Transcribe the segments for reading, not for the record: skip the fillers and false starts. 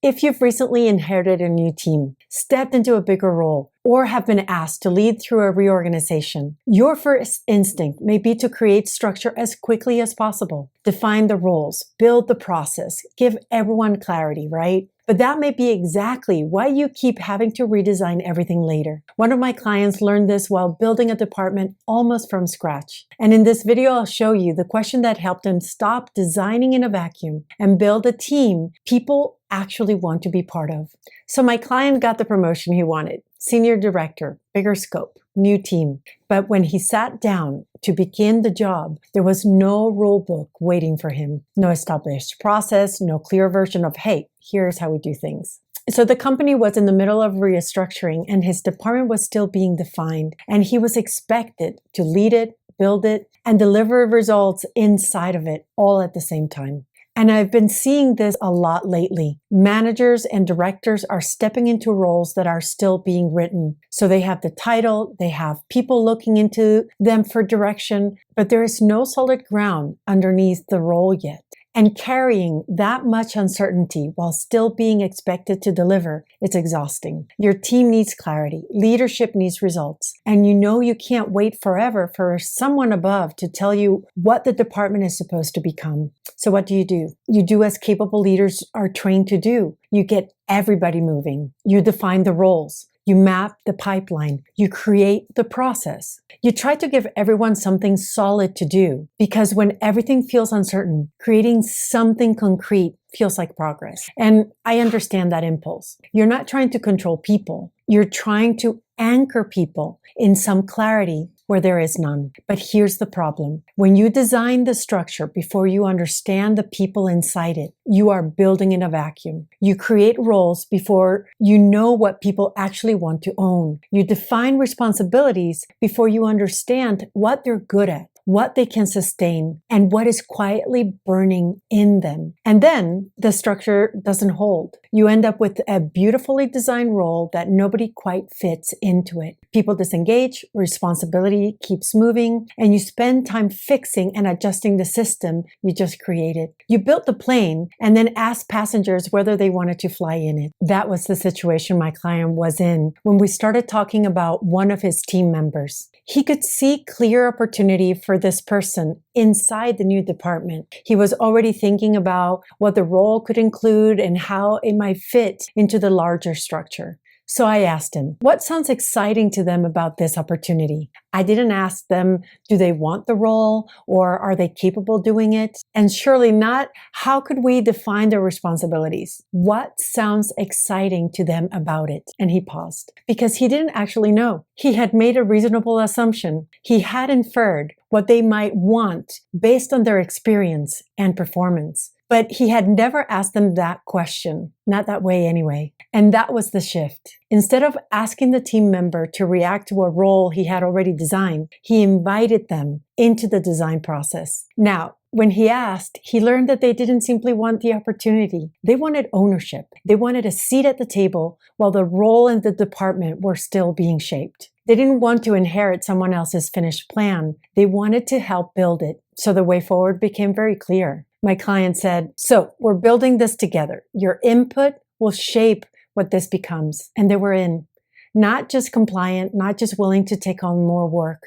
If you've recently inherited a new team, stepped into a bigger role, or have been asked to lead through a reorganization, your first instinct may be to create structure as quickly as possible. Define the roles, build the process, give everyone clarity, right? But that may be exactly why you keep having to redesign everything later. One of my clients learned this while building a department almost from scratch. And in this video, I'll show you the question that helped him stop designing in a vacuum and build a team people actually want to be part of. So my client got the promotion he wanted. Senior director, bigger scope, new team. But when he sat down to begin the job, there was no rule book waiting for him. No established process, no clear version of, hey, here's how we do things. So the company was in the middle of restructuring and his department was still being defined. And he was expected to lead it, build it, and deliver results inside of it all at the same time. And I've been seeing this a lot lately. Managers and directors are stepping into roles that are still being written. So they have the title, they have people looking into them for direction, but there is no solid ground underneath the role yet. And carrying that much uncertainty while still being expected to deliver, it's exhausting. Your team needs clarity. Leadership needs results. And you know you can't wait forever for someone above to tell you what the department is supposed to become. So what do? You do as capable leaders are trained to do. You get everybody moving. You define the roles. You map the pipeline. You create the process. You try to give everyone something solid to do because when everything feels uncertain, creating something concrete feels like progress. And I understand that impulse. You're not trying to control people. You're trying to anchor people in some clarity where there is none. But here's the problem. When you design the structure before you understand the people inside it, you are building in a vacuum. You create roles before you know what people actually want to own. You define responsibilities before you understand what they're good at, what they can sustain, and what is quietly burning in them. And then the structure doesn't hold. You end up with a beautifully designed role that nobody quite fits into it. People disengage, responsibility keeps moving, and you spend time fixing and adjusting the system you just created. You built the plane and then asked passengers whether they wanted to fly in it. That was the situation my client was in when we started talking about one of his team members. He could see clear opportunity for this person inside the new department. He was already thinking about what the role could include and how it might fit into the larger structure. So I asked him, what sounds exciting to them about this opportunity? I didn't ask them, do they want the role or are they capable doing it? And surely not, how could we define their responsibilities? What sounds exciting to them about it? And he paused because he didn't actually know. He had made a reasonable assumption. He had inferred what they might want based on their experience and performance. But he had never asked them that question, not that way anyway. And that was the shift. Instead of asking the team member to react to a role he had already designed, he invited them into the design process. Now, when he asked, he learned that they didn't simply want the opportunity. They wanted ownership. They wanted a seat at the table while the role in the department were still being shaped. They didn't want to inherit someone else's finished plan. They wanted to help build it. So the way forward became very clear. My client said, so we're building this together. Your input will shape what this becomes. And they were in. Not just compliant, not just willing to take on more work.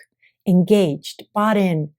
Engaged, bought in.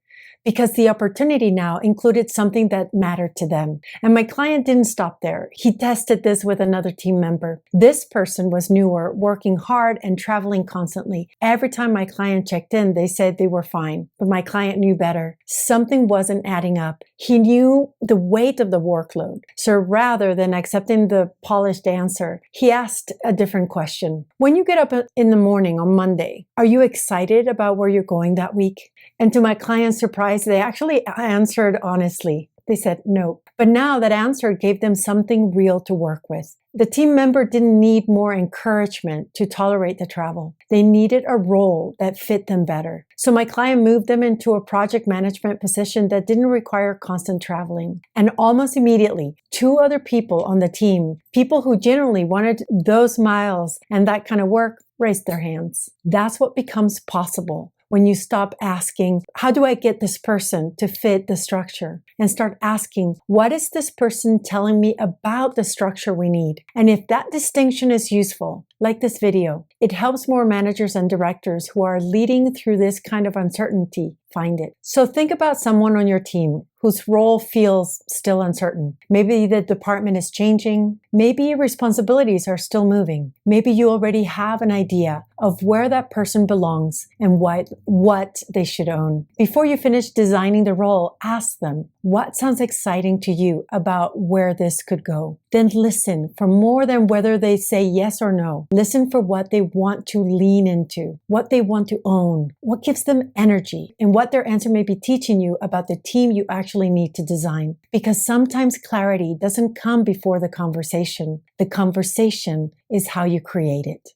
Because the opportunity now included something that mattered to them. And my client didn't stop there. He tested this with another team member. This person was newer, working hard and traveling constantly. Every time my client checked in, they said they were fine. But my client knew better. Something wasn't adding up. He knew the weight of the workload. So rather than accepting the polished answer, he asked a different question. When you get up in the morning on Monday, are you excited about where you're going that week? And to my client's surprise, they actually answered honestly. They said no. But now that answer gave them something real to work with. The team member didn't need more encouragement to tolerate the travel. They needed a role that fit them better. So my client moved them into a project management position that didn't require constant traveling. And almost immediately, 2 other people on the team, people who generally wanted those miles and that kind of work, raised their hands. That's what becomes possible when you stop asking, how do I get this person to fit the structure? And start asking, what is this person telling me about the structure we need? And if that distinction is useful, like this video, it helps more managers and directors who are leading through this kind of uncertainty find it. So think about someone on your team whose role feels still uncertain. Maybe the department is changing. Maybe your responsibilities are still moving. Maybe you already have an idea of where that person belongs and what they should own. Before you finish designing the role, ask them, what sounds exciting to you about where this could go? Then listen for more than whether they say yes or no. Listen for what they want to lean into, what they want to own, what gives them energy, and what their answer may be teaching you about the team you actually need to design. Because sometimes clarity doesn't come before the conversation. The conversation is how you create it.